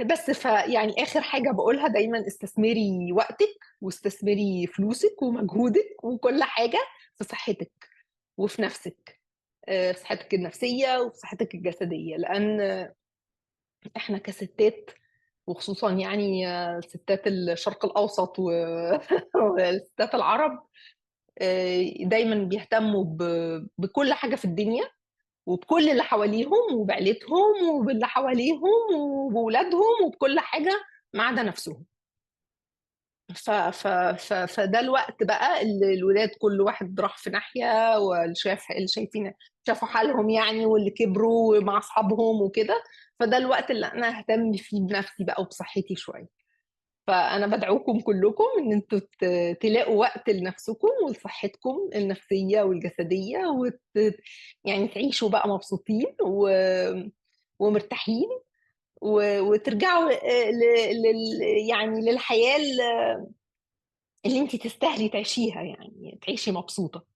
بس فيعني آخر حاجة بقولها دايما: استثمري وقتك واستثمري فلوسك ومجهودك وكل حاجة في صحتك وفي نفسك، في صحتك النفسية وفي صحتك الجسدية، لأن احنا كستات، وخصوصا يعني ستات الشرق الأوسط والستات العرب، دايما بيهتموا بكل حاجة في الدنيا وبكل اللي حواليهم وبعيلتهم وباللي حواليهم وبولادهم وبكل حاجة ما عدا نفسهم. فده الوقت بقى اللي الولاد كل واحد راح في ناحية، واللي اللي شايفين شافوا حالهم يعني، واللي كبروا مع أصحابهم وكده. فده الوقت اللي أنا أهتم فيه بنفسي بقى وبصحتي شوية. فأنا بدعوكم كلكم إن انتوا تلاقوا وقت لنفسكم ولصحتكم النفسية والجسدية، يعني تعيشوا بقى مبسوطين ومرتاحين، وترجعوا يعني للحياة اللي انت تستاهلي تعيشيها، يعني تعيشي مبسوطة.